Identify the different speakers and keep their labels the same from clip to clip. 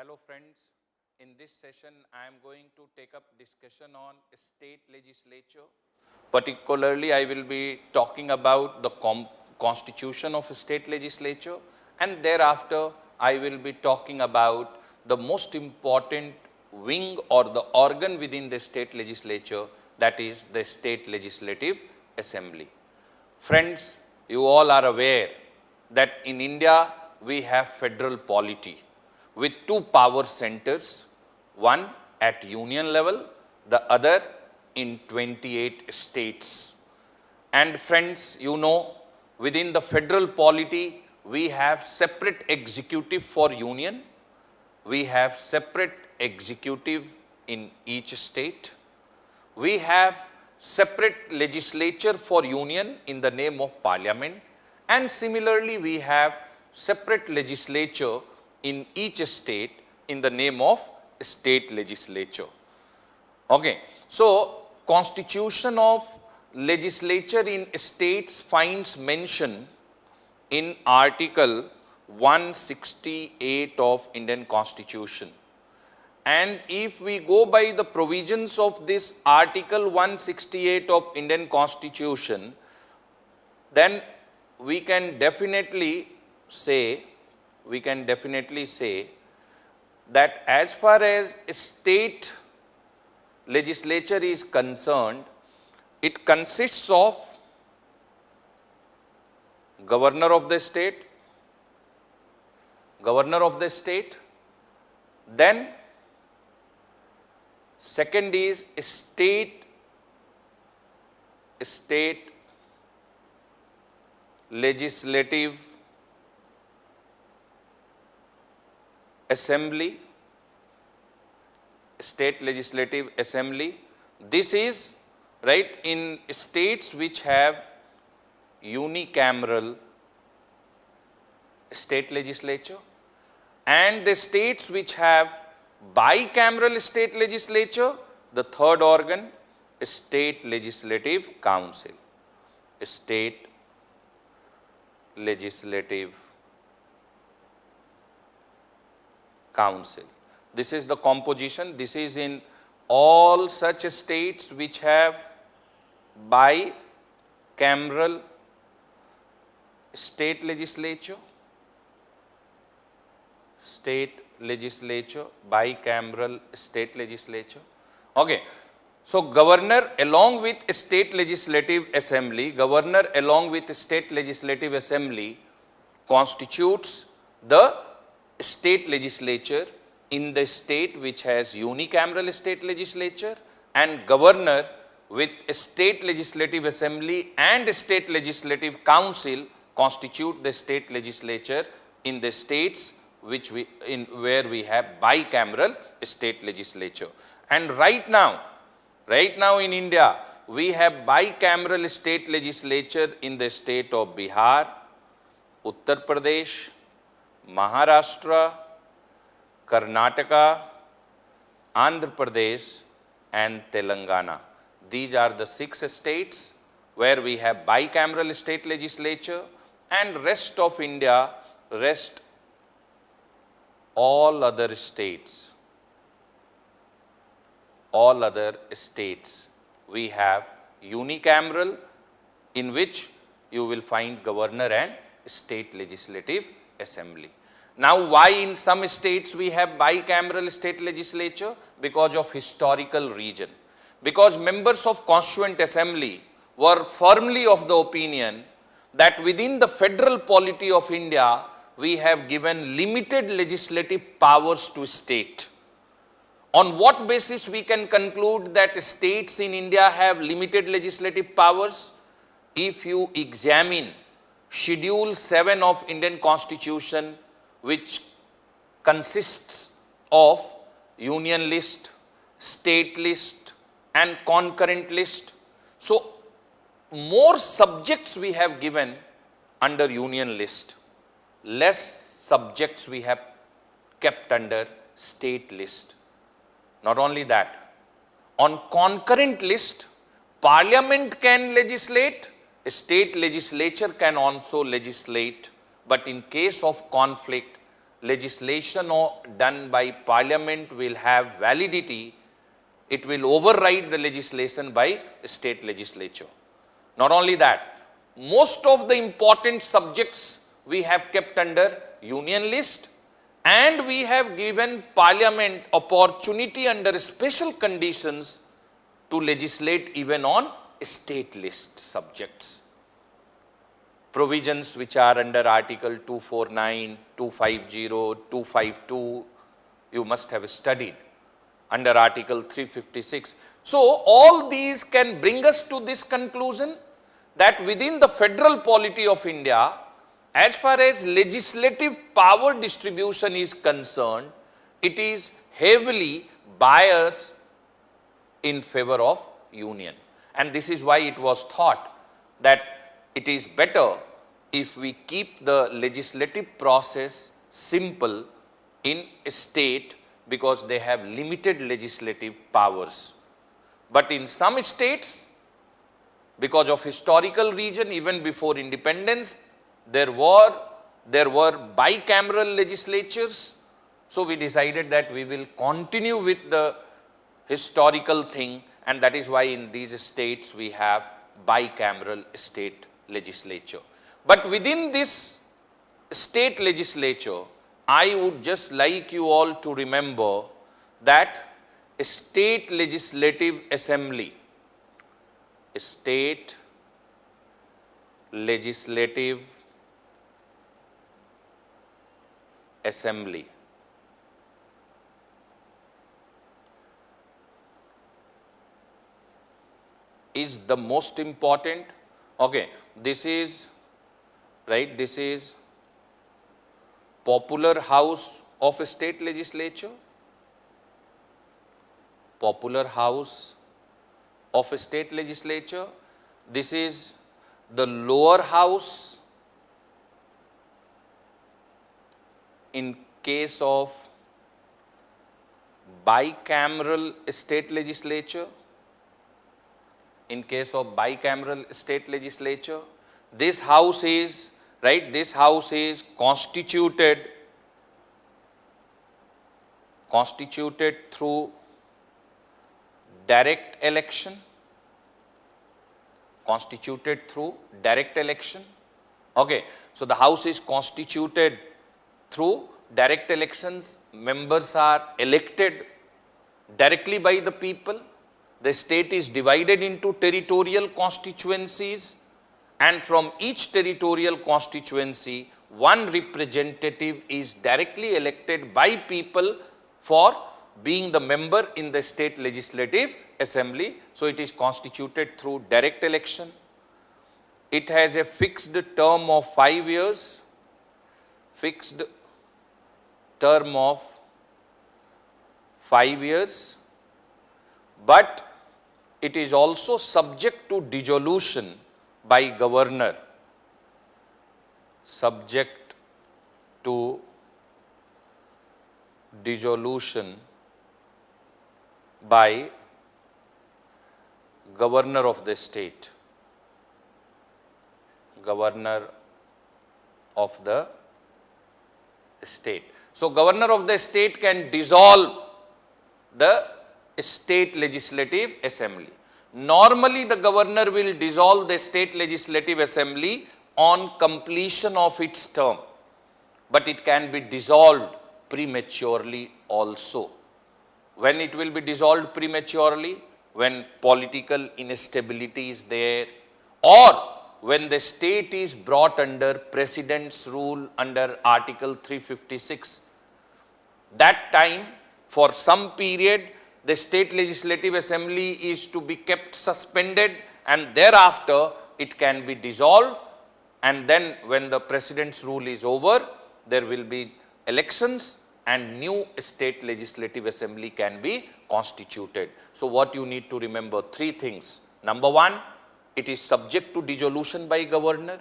Speaker 1: Hello friends, in this session I am going to take up discussion on state legislature. Particularly I will be talking about the constitution of state legislature, and thereafter I will be talking about the most important wing or the organ within the state legislature, that is the state legislative assembly. Friends, you all are aware that in India we have federal polity with two power centers, one at union level, the other in 28 states. And friends, you know, within the federal polity, we have separate executive for union, we have separate executive in each state, we have separate legislature for union in the name of parliament, and similarly we have separate legislature in each state in the name of state legislature. Okay. So, constitution of legislature in states finds mention in article 168 of Indian Constitution. And if we go by the provisions of this article 168 of Indian Constitution, then we can definitely say that as far as state legislature is concerned, it consists of governor of the state, then second is state legislative assembly, This is right in states which have unicameral state legislature, and the states which have bicameral state legislature, the third organ, state legislative council. This is the composition. This is in all such states which have bicameral state legislature, bicameral state legislature. Okay. So, governor along with state legislative assembly, constitutes the state legislature in the state which has unicameral state legislature, and governor with state legislative assembly and state legislative council constitute the state legislature in the states where we have bicameral state legislature. And right now in India we have bicameral state legislature in the state of Bihar, Uttar Pradesh, Maharashtra, Karnataka, Andhra Pradesh and Telangana. These are the 6 states where we have bicameral state legislature, and rest of India, all other states, we have unicameral, in which you will find governor and state legislative assembly. Now, why in some states we have bicameral state legislature? Because of historical reason. Because members of Constituent Assembly were firmly of the opinion that within the federal polity of India, we have given limited legislative powers to state. On what basis we can conclude that states in India have limited legislative powers? If you examine Schedule 7 of Indian Constitution, which consists of union list, state list and concurrent list. So, more subjects we have given under union list, less subjects we have kept under state list. Not only that, on concurrent list, parliament can legislate, state legislature can also legislate, but in case of conflict, legislation done by parliament will have validity, it will override the legislation by state legislature. Not only that, most of the important subjects we have kept under union list, and we have given parliament opportunity under special conditions to legislate even on state list subjects. Provisions which are under Article 249, 250, 252, you must have studied, under Article 356. So all these can bring us to this conclusion that within the federal polity of India, as far as legislative power distribution is concerned, it is heavily biased in favor of union. And this is why it was thought that it is better if we keep the legislative process simple in a state, because they have limited legislative powers. But in some states, because of historical reason, even before independence, there were bicameral legislatures. So we decided that we will continue with the historical thing, and that is why in these states we have bicameral state legislature. But within this state legislature, I would just like you all to remember that a state legislative assembly, a state legislative assembly is the most important. Okay, this is right, this is popular house of a state legislature, popular house of a state legislature. This is the lower house in case of bicameral state legislature. In case of bicameral state legislature, this house is right, this house is constituted through direct election, constituted through direct election. Okay, so the house is constituted through direct elections, members are elected directly by the people. The state is divided into territorial constituencies, and from each territorial constituency, one representative is directly elected by people for being the member in the state legislative assembly. So it is constituted through direct election. It has a fixed term of 5 years, fixed term of 5 years, but it is also subject to dissolution by governor, subject to dissolution by governor of the state, governor of the state. So governor of the state can dissolve the state legislative assembly. Normally the governor will dissolve the state legislative assembly on completion of its term, but it can be dissolved prematurely also. When it will be dissolved prematurely? When political instability is there, or when the state is brought under president's rule under Article 356. That time, for some period, the state legislative assembly is to be kept suspended, and thereafter it can be dissolved, and then when the president's rule is over, there will be elections and new state legislative assembly can be constituted. So what you need to remember, 3 things. Number 1, it is subject to dissolution by governor.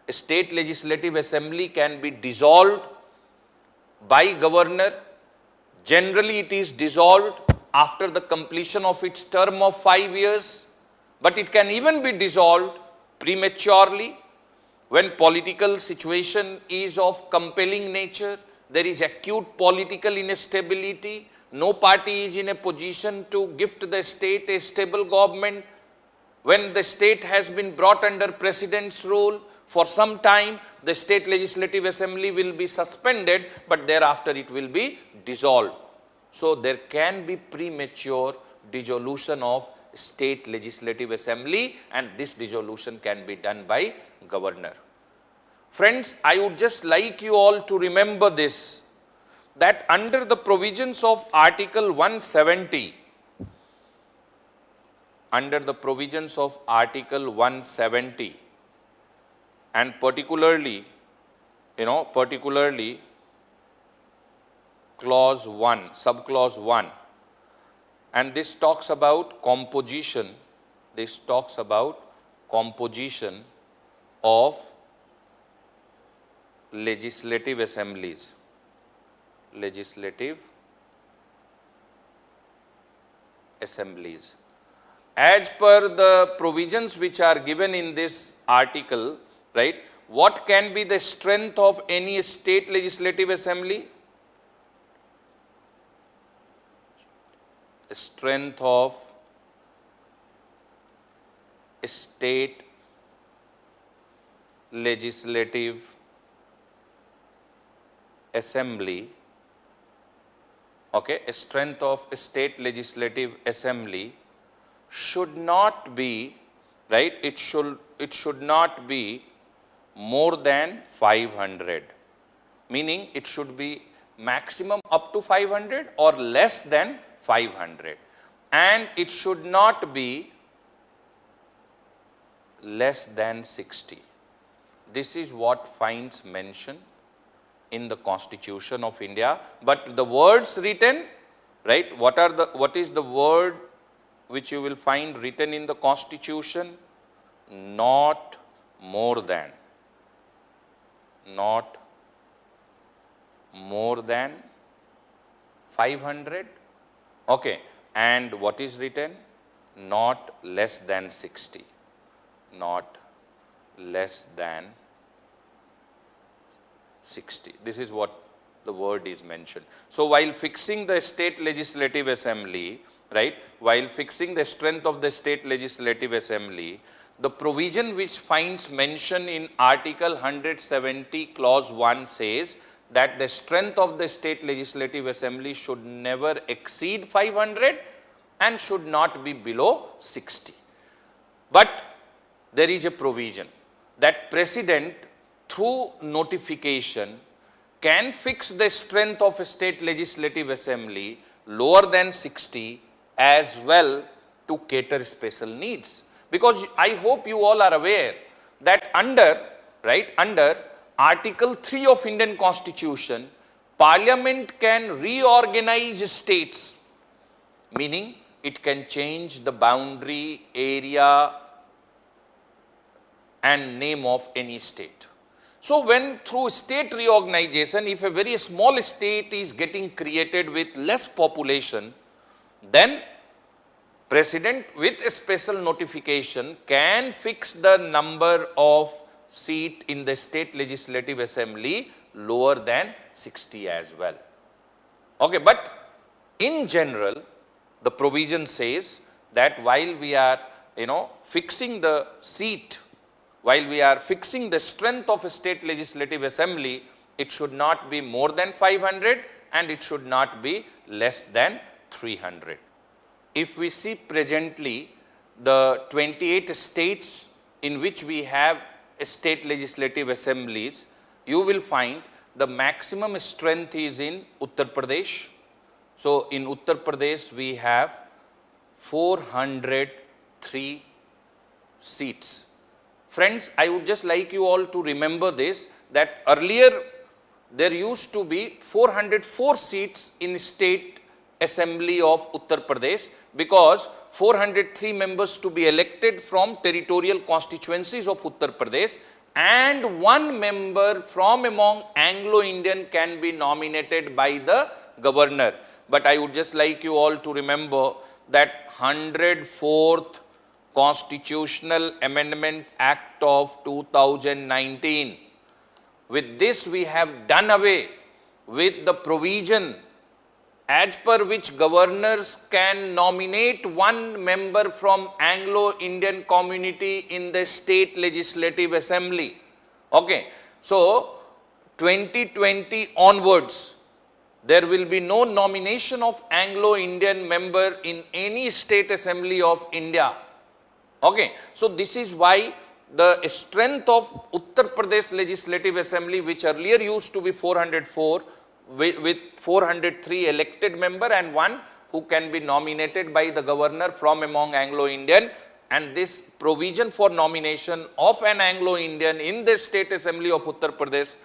Speaker 1: A state legislative assembly can be dissolved by governor. Generally it is dissolved after the completion of its term of 5 years, but it can even be dissolved prematurely when political situation is of compelling nature, there is acute political instability, no party is in a position to gift the state a stable government. When the state has been brought under president's rule, for some time the state legislative assembly will be suspended, but thereafter it will be dissolved. So there can be premature dissolution of state legislative assembly, and this dissolution can be done by governor. Friends, I would just like you all to remember this, that under the provisions of Article 170, under the provisions of Article 170, and particularly clause 1, subclause 1, and this talks about composition, of legislative assemblies. As per the provisions which are given in this article, right, what can be the strength of any state legislative assembly? Strength of state legislative assembly, okay, a strength of a state legislative assembly should not be, right, it should not be more than 500, meaning it should be maximum up to 500 or less than 500, and it should not be less than 60. This is what finds mention in the Constitution of India. But the words written, right, what is the word which you will find written in the Constitution? Not more than 500. Okay, and what is written? Not less than 60. Not less than 60. This is what the word is mentioned. So while fixing the state legislative assembly, right, while fixing the strength of the state legislative assembly, the provision which finds mention in Article 170 clause 1 says that the strength of the state legislative assembly should never exceed 500 and should not be below 60. But there is a provision that President through notification can fix the strength of a state legislative assembly lower than 60 as well to cater special needs. Because I hope you all are aware that under Article 3 of Indian Constitution, Parliament can reorganize states, meaning it can change the boundary, area and name of any state. So when through state reorganization, if a very small state is getting created with less population, then President with a special notification can fix the number of seat in the state legislative assembly lower than 60 as well. Okay, but in general, the provision says that while we are, fixing the seat, while we are fixing the strength of a state legislative assembly, it should not be more than 500 and it should not be less than 300. If we see presently the 28 states in which we have state legislative assemblies, you will find the maximum strength is in Uttar Pradesh. So in Uttar Pradesh we have 403 seats. Friends, I would just like you all to remember this, that earlier there used to be 404 seats in state assembly of Uttar Pradesh, because 403 members to be elected from territorial constituencies of Uttar Pradesh and one member from among Anglo-Indian can be nominated by the governor. But I would just like you all to remember that 104th Constitutional Amendment Act of 2019, with this we have done away with the provision as per which governors can nominate one member from Anglo-Indian community in the state legislative assembly. Okay, so 2020 onwards, there will be no nomination of Anglo-Indian member in any state assembly of India. Okay, so this is why the strength of Uttar Pradesh Legislative Assembly, which earlier used to be 404, with 403 elected member and one who can be nominated by the governor from among Anglo-Indian, and this provision for nomination of an Anglo-Indian in the State Assembly of Uttar Pradesh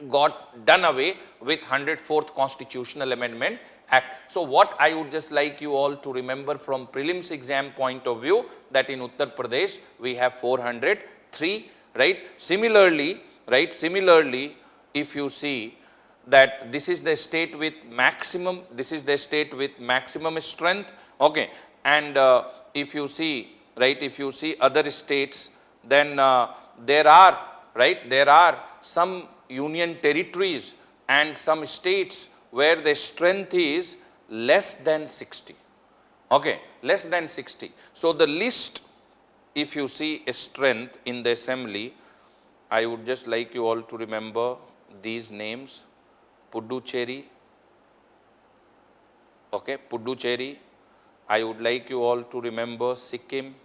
Speaker 1: got done away with 104th Constitutional Amendment Act. So what I would just like you all to remember from prelims exam point of view, that in Uttar Pradesh we have 403, right? Similarly, if you see that this is the state with maximum, strength, okay, and if you see, other states, then there are some union territories and some states where the strength is less than 60, okay, less than 60. So the list, if you see a strength in the assembly, I would just like you all to remember these names: Puducherry, okay, Puducherry. I would like you all to remember Sikkim,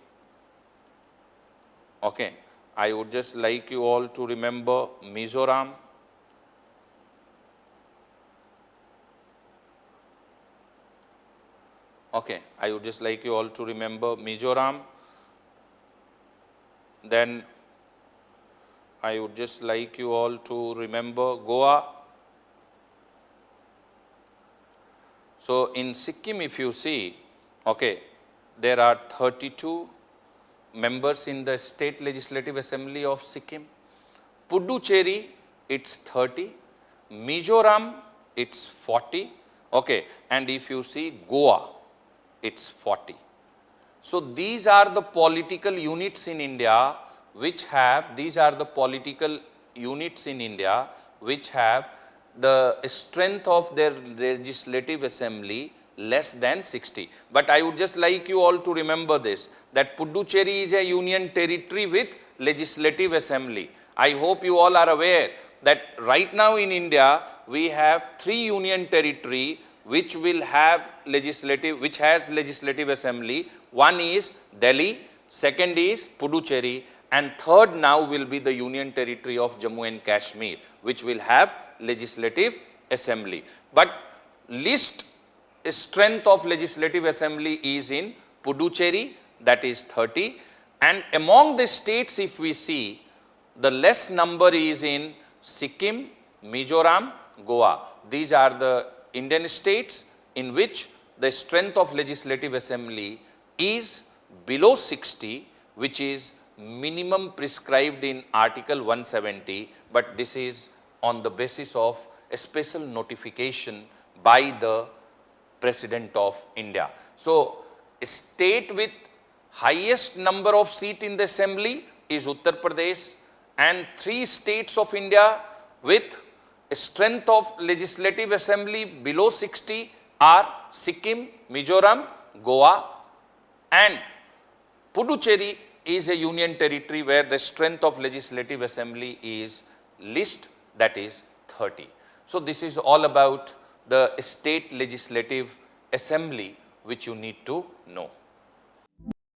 Speaker 1: okay. I would just like you all to remember Mizoram, okay. I would just like you all to remember Mizoram. Then I would just like you all to remember Goa. So in Sikkim, if you see, okay, there are 32 members in the State Legislative Assembly of Sikkim. Puducherry, it's 30. Mizoram, it's 40. Okay, and if you see Goa, it's 40. So these are the political units in India which have, the strength of their legislative assembly less than 60. But I would just like you all to remember this, that Puducherry is a union territory with legislative assembly. I hope you all are aware that right now in India we have 3 union territory which has legislative assembly. One is Delhi, second is Puducherry, and third now will be the union territory of Jammu and Kashmir, which will have legislative assembly. But least strength of legislative assembly is in Puducherry, that is 30, and among the states, if we see, the less number is in Sikkim, Mizoram, Goa. These are the Indian states in which the strength of legislative assembly is below 60, which is minimum prescribed in Article 170, but this is on the basis of a special notification by the President of India. So a state with highest number of seats in the assembly is Uttar Pradesh, and 3 states of India with a strength of legislative assembly below 60 are Sikkim, Mizoram, Goa, and Puducherry is a union territory where the strength of legislative assembly is least, that is 30. So this is all about the state legislative assembly which you need to know.